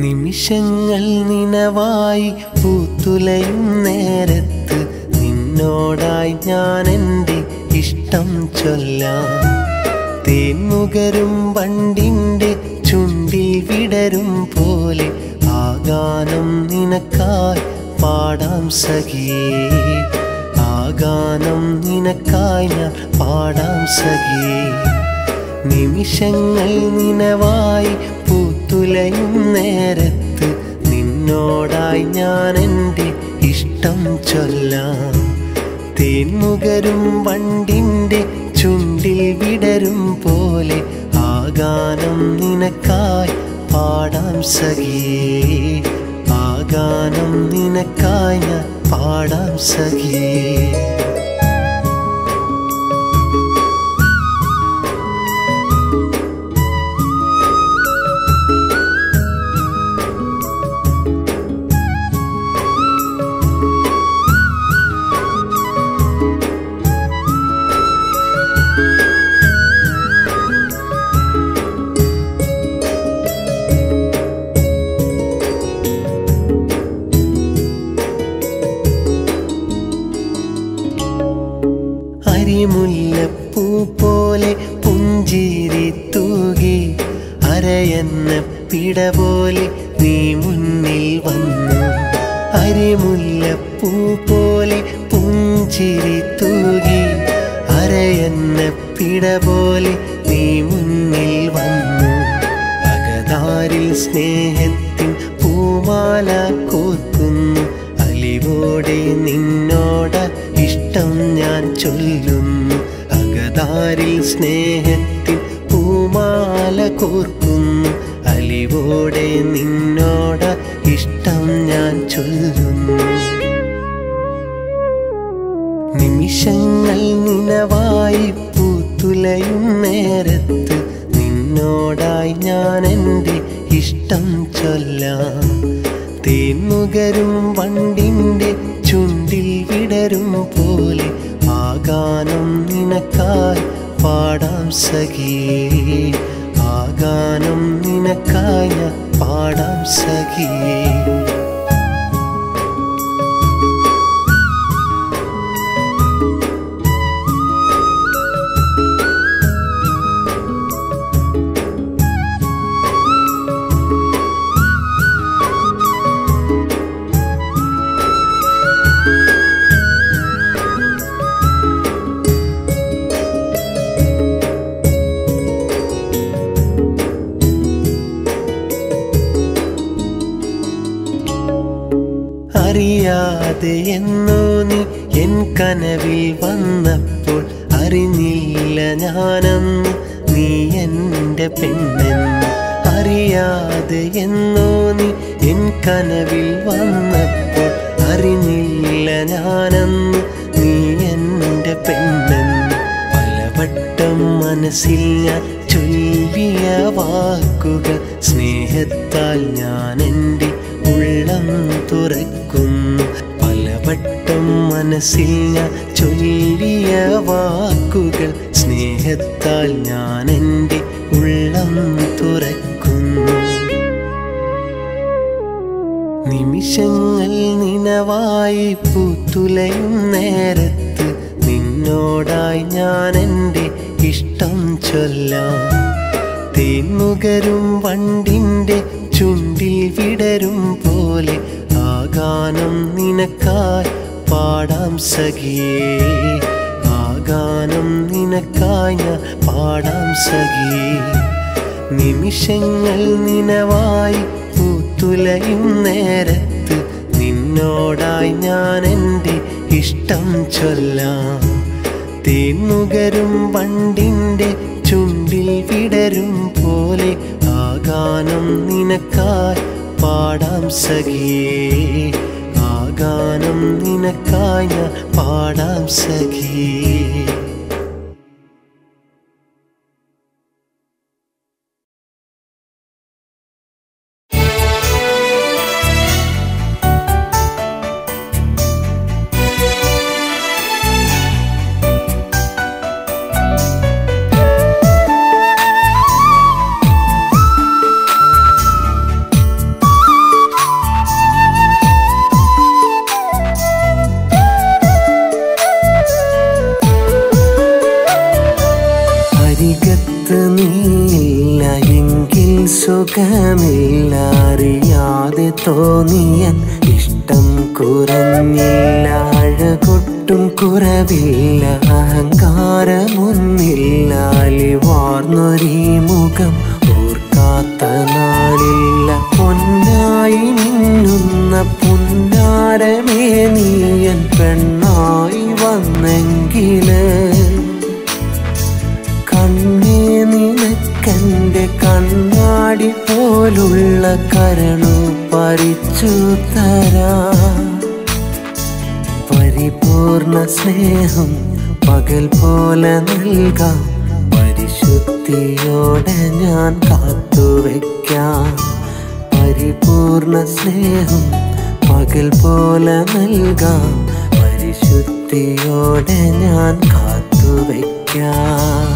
നിമിഷങ്ങൾ നിനവായി പൂത്തുലയും നേരത്ത് നിന്നോടായി ഞാൻ എൻ്റെ ഇഷ്ടം ചൊല്ലാം. തേൻമുകരും വണ്ടിൻ്റെ ചുണ്ടിൽ വിടരും പോലെ ആ ഗാനം നിനക്കായി പാടാം സഖിയേ. ആ ഗാനം നിനക്കായി ഞാൻ പാടാം സഖിയേ. നിമിഷങ്ങൾ നിനവായി പൂത്തുലയും നേരത്ത് നിന്നോടായി ഞാൻ എൻ്റെ ഇഷ്ടം ചൊല്ലാം. തേൻമുകരും വണ്ടിൻ്റെ ചുണ്ടിൽ വിടരും പോലെ ആ ഗാനം നിനക്കായി പാടാം സഖിയേ. ആ ഗാനം നിനക്കായി ഞാൻ പാടാം സഖിയേ. തൂകി അരയെന്ന പിട പോലെ നീ മുന്നിൽ വന്നു അരിമുല്ലപ്പൂ പോലെ പുഞ്ചിരി തൂകി അരയെന്ന പിട പോലെ നീ മുന്നിൽ വന്നു അകതാരിൽ സ്നേഹത്തിൻ പൂമാല കോർക്കുന്നു അലിവോടെ നിന്നോട് ഇഷ്ടം ഞാൻ ചൊല്ലുന്നു അകതാരിൽ സ്നേഹത്തിൻ പൂമാല കോർക്കുന്നു അലിവോടെ നിന്നോട് ഇഷ്ടം ഞാൻ ചൊല്ലുന്നു നിമിഷങ്ങൾ നിനവായി പൂത്തുലയും നേരത്ത് നിന്നോടായി ഞാൻ എൻ്റെ ഇഷ്ടം ചൊല്ലാം തേൻമുകരും വണ്ടിൻ്റെ ചുണ്ടിൽ വിടരും പോലെ ആ ഗാനം നിനക്കായി പാടാം സഖിയേ ആ ഗാനം നിനക്കായി ഞാൻ പാടാം സഖിയേ അറിയാതെ എന്നോ നീ എൻ കനവിൽ വന്നപ്പോൾ അറിഞ്ഞില്ല ഞാനന്ന് നീ എൻ്റെ പെണ്ണെന്ന് അറിയാതെ എന്നോ നീ എൻ കനവിൽ വന്നപ്പോൾ അറിഞ്ഞില്ല ഞാനന്ന് നീ എൻ്റെ പെണ്ണെന്ന് പലവട്ടം മനസ്സിൽ ഞാൻ ചൊല്ലിയ വാക്കുകൾ സ്നേഹത്താൽ ഞാൻ എൻ്റെ ഉള്ളം തുറക്കുന്നു പലവട്ടം മനസ്സിൽ ഞാൻ ചൊല്ലിയ വാക്കുകൾ സ്നേഹത്താൽ ഞാൻ എൻ്റെ ഉള്ളം തുറക്കുന്നു നിമിഷങ്ങൾ നിനവായി പൂത്തുലയും നേരത്ത് നിന്നോടായി ഞാൻ എൻ്റെ ഇഷ്ടം ചൊല്ലാം തേൻമുകരും വണ്ടിൻ്റെ ചുണ്ടിൽ വിടരും പോലെ ആ ഗാനം നിനക്കായി പാടാം സഖിയേ ആ ഗാനം നിനക്കായി ഞാൻ പാടാം സഖിയേ നിമിഷങ്ങൾ നിനവായി പൂത്തുലയും നേരത്ത് നിന്നോടായി ഞാൻ എൻ്റെ ഇഷ്ടം ചൊല്ലാം തേൻമുകരും വണ്ടിൻ്റെ ചുണ്ടിൽ വിടരും പോലെ ആ ഗാനം നിനക്കായി പാടാം സഖിയേ ആ ഗാനം നിനക്കായി ഞാൻ പാടാം സഖിയേ സുഖമില്ല അറിയാതെ തോന്നിയൻ ഇഷ്ടം കുറഞ്ഞില്ല അഴകൊട്ടും കുറവില്ല അഹങ്കാരമൊന്നില്ല അലിവാർന്നൊരീ മുഖം ഓർക്കാത്ത നാളില്ല പൊന്നായി മിന്നുന്ന പുന്നാരമേ നീയൻ പെണ്ണായി വന്നെങ്കില് കണ്ണേ നിനക്കെന്റെ കണ്ണാടി പോലുള്ള കരളു പറിച്ചു തരാ പരിപൂർണ സ്നേഹം പകൽ പോലെ നൽകാം പരിശുദ്ധിയോടെ ഞാൻ കാത്തുവെക്കാം പരിപൂർണ സ്നേഹം പകൽ പോലെ നൽകാം പരിശുദ്ധിയോടെ ഞാൻ കാത്തുവെക്കാം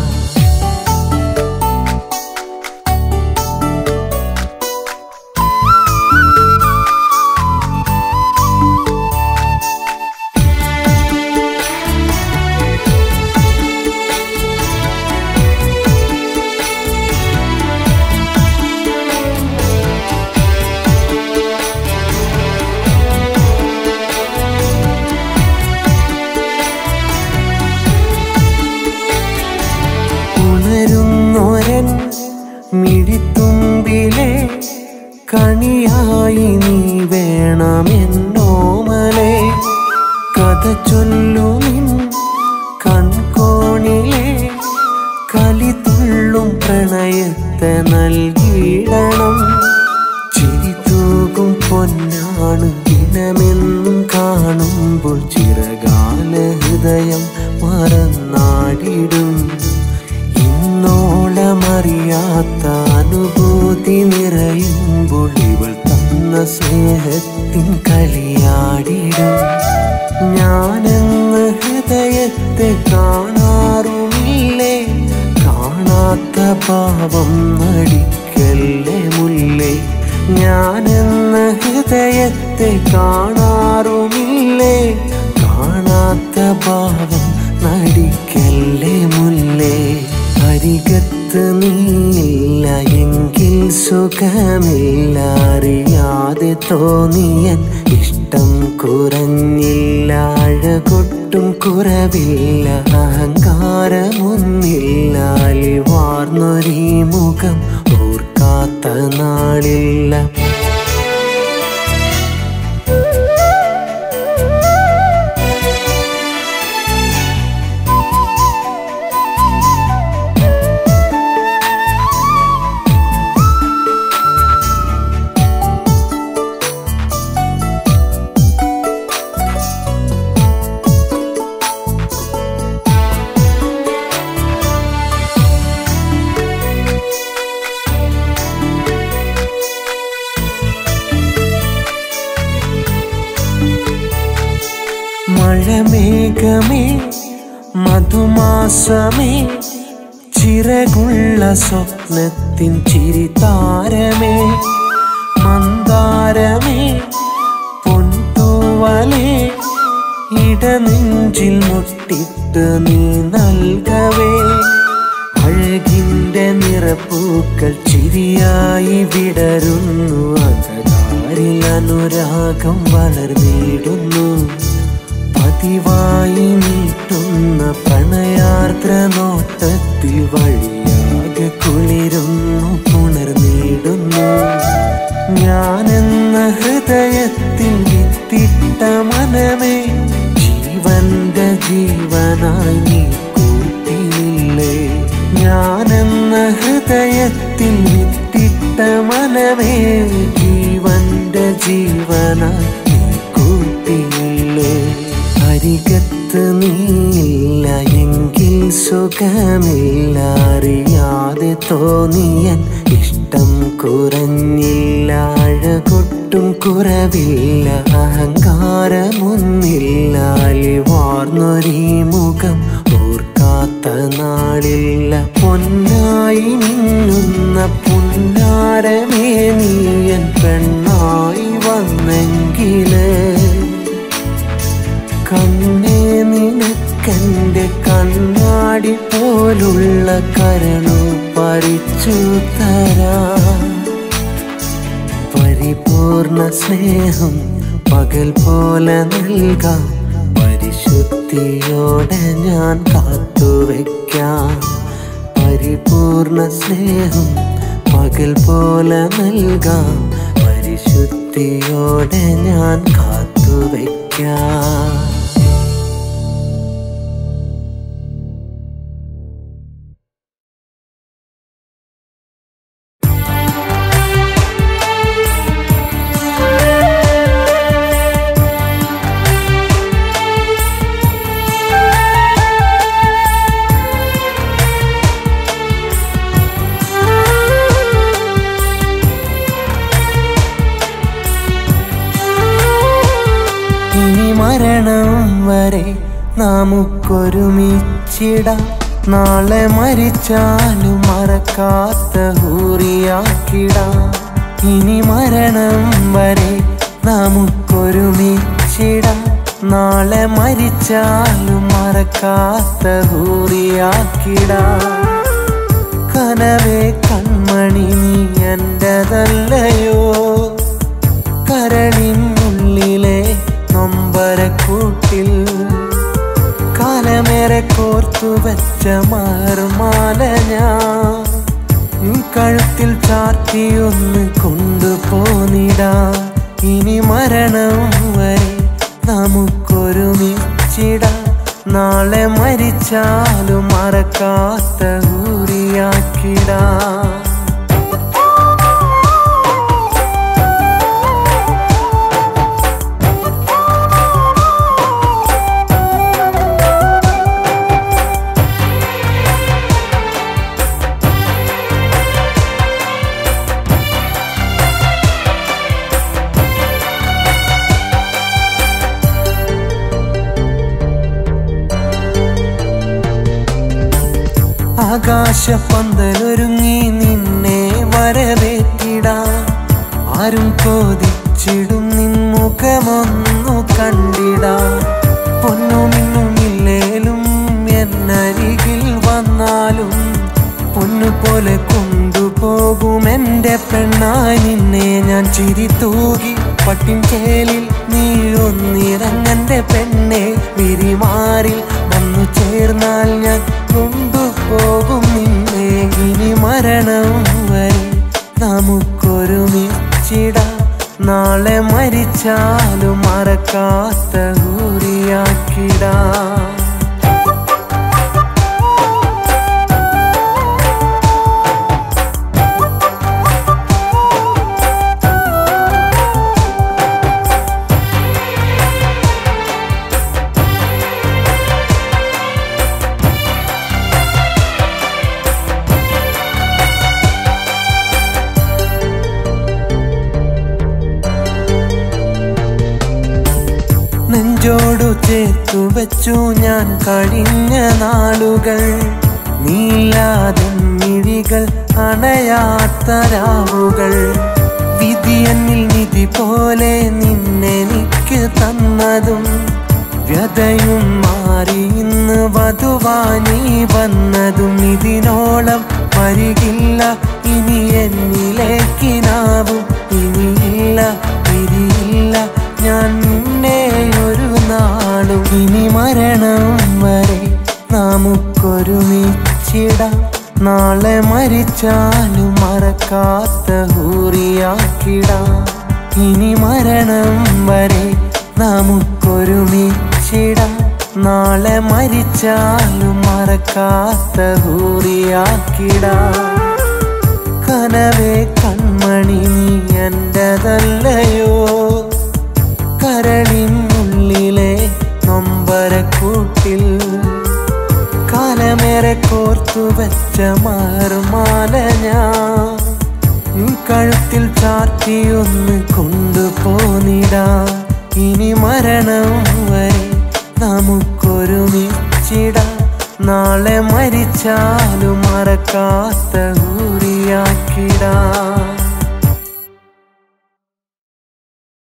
മിഴിത്തുമ്പിലെ കണിയായി നീ വേണമെന്നോമലേ കഥ ചൊല്ലുമിൻ കൺകോണിലെ കലിതുള്ളും പ്രണയത്തെ നൽകിയിടണം ചിരി തൂകും പൊന്നാണ് ദിനമെന്നും കാണുമ്പോൾ ചിരകാല ഹൃദയം മറന്നാടിടും ഇന്നോളമറിയാത്ത അനുഭൂതി നിറയുമ്പോൾ ഇവൾ തന്ന സ്നേഹത്തിൻ കളിയാടിടും ഞാനെന്ന് ഹൃദയത്തെ കാണാറുമില്ലേ കാണാത്ത ഭാവം നടിക്കല്ലേ മുല്ലേ ഞാനെന്ന് ഹൃദയത്തെ കാണാറുമില്ലേ കാണാത്ത ഭാവം നടിക്കല്ലേ മുല്ലേ അരികത്ത് നീയില്ല എങ്കിൽ സുഖമില്ല അറിയാതെ തോന്നിയൻ ഇഷ്ടം കുറഞ്ഞില്ല അഴകൊട്ടും കുറവില്ല അഹങ്കാരമൊന്നില്ല അലിവാർന്നൊരീ മുഖം ഓർക്കാത്ത നാളില്ല മഴമേഘമേ മധുമാസമേ ചിറകുള്ള സ്വപ്നത്തിൻ ചിരിതാരമേ മന്ദാരമേ പൊൻതൂവലേ ഇടനെഞ്ചിൽ മുട്ടിട്ട് നീ നൽകവേ അഴകിൻ്റെ നിറപ്പൂക്കൾ ചിരിയായി വിടരുന്നു അകതാരിൽ അനുരാഗം വളർന്നിടുന്നു പതിവായി നീട്ടുന്ന പ്രണയാർദ്ര നോട്ടത്തിൽ വഴിയാകെ കുളിരുന്നു പുണർന്നിടുന്നു ഞാനെന്ന ഹൃദയത്തിൽ വിത്തിട്ട മനമേ ജീവന്റെ ജീവനായി നീ കൂട്ടിയില്ലേ ഞാനെന്ന ഹൃദയത്തിൽ വിത്തിട്ട മനമേ ജീവന്റെ ജീവനായി നീ കൂട്ടിയില്ലേ അരികത്ത് നീയില്ല എങ്കിൽ സുഖമില്ല അറിയാതെ തോന്നിയൻ ഇഷ്ടം കുറഞ്ഞില്ല അഴകൊട്ടും കുറവില്ല അഹങ്കാരമൊന്നില്ല അലിവാർന്നൊരീ മുഖം ഓർക്കാത്ത നാളില്ല പൊന്നായി മിന്നുന്ന പുന്നാരമേ നീയൻ പെണ്ണായി വന്നെങ്കിലേ കണ്ണേ നിനക്കെൻ്റെ കണ്ണാടി പോലുള്ള കരളു പറിച്ചു തരാ പരിപൂർണ സ്നേഹം പകൽ പോലെ നൽകാം പരിശുദ്ധിയോടെ ഞാൻ കാത്തുവെക്കാം പരിപൂർണ സ്നേഹം പകൽ പോലെ നൽകാം പരിശുദ്ധിയോടെ ഞാൻ കാത്തുവെക്കാം മരണം വരെ നമുക്കൊരുമിച്ചിടാം നാളെ മരിച്ചാലും മറക്കാത്ത ഹൂറിയാക്കിടാം ഇനി മരണം വരെ നമുക്കൊരുമിച്ചിടാം നാളെ മരിച്ചാലും മറക്കാത്ത ഹൂറിയാക്കിടാം കനവേ കൺമണി നീ എന്റേതല്ലയോ കരളിനുള്ളിലെ നൊമ്പരക്കൂട്ടിൽ കാലമേറെ കോർത്തു വെച്ച മാറുമാല ഞാൻ കഴുത്തിൽ ചാർത്തിയൊന്ന് കൊണ്ടുപോന്നിടാം. ഇനി മരണം വരെ നമുക്കൊരുമിച്ചിടാം. നാളെ മരിച്ചാലും മറക്കാത്ത ഹൂറിയാക്കിടാം. ആകാശപ്പന്തലൊരുങ്ങി നിന്നെ വരവേറ്റിടാൻ. ആരും കൊതിച്ചിടും നിൻ മുഖമൊന്നു കണ്ടിടാൻ. പൊന്നുമിന്നുമില്ലേലും എന്നരികിൽ വന്നാലും പൊന്നുപോലെ കൊണ്ടുപോകും എൻ്റെ പെണ്ണായി നിന്നെ ഞാൻ. ചിരി തൂകി പട്ടിൻ ചേലിൽ നീ ഒന്നിറങ്ങന്റെ പെണ്ണെ. വിരിമാറിൽ വന്നു ചേർന്നാൽ ഞാൻ കൊണ്ടുപോകും നിന്നെ. ഇനി മരണം വരെ നമുക്കൊരുമിച്ചിടാം. നാളെ മരിച്ചാലും മറക്കാത്ത ഹൂറിയാക്കിടാം. നെഞ്ചോടു ചേർത്തു വെച്ചു ഞാൻ കഴിഞ്ഞ നാളുകൾ. നീലാതെ മിഴികൾ അണയാത്ത രാവുകൾ. വിധിയെന്നിൽ നിധി പോലെ നിന്നെനിക്ക് തന്നതും വ്യതയും മാറി ഇന്ന് വധുവാനീ വന്നതും. ഇതിനോളം വരികില്ല ഇനി എന്നിലേക്കിനാവും. ഇനിയില്ല പിരിയില്ല ഞാൻ നിന്നെ ഒരു നാളും. ഇനി മരണം വരെ നമുക്കൊരുമിച്ചിടാം. നാളെ മരിച്ചാലും മറക്കാത്ത ഹൂറിയാക്കിടാം. ഇനി മരണം വരെ നമുക്കൊരുമിച്ചിടാം. നാളെ മരിച്ചാലും മറക്കാത്ത ഹൂറിയാക്കിടാം. കനവേ കൺമണി നീ എന്റെതല്ലയോ. കരളിനുള്ളിലെ നൊമ്പരക്കൂട്ടിൽ കാലമേറെ കോർത്തു വെച്ച മാറുമാല ഞാൻ. കഴുത്തിൽ ചാർത്തിയൊന്ന് കൊണ്ടുപോന്നിടാം. ഇനി മരണം വരെ നമുക്കൊരുമിച്ചിടാം. നാളെ മരിച്ചാലും മറക്കാത്ത ഹൂറിയാക്കിടാം.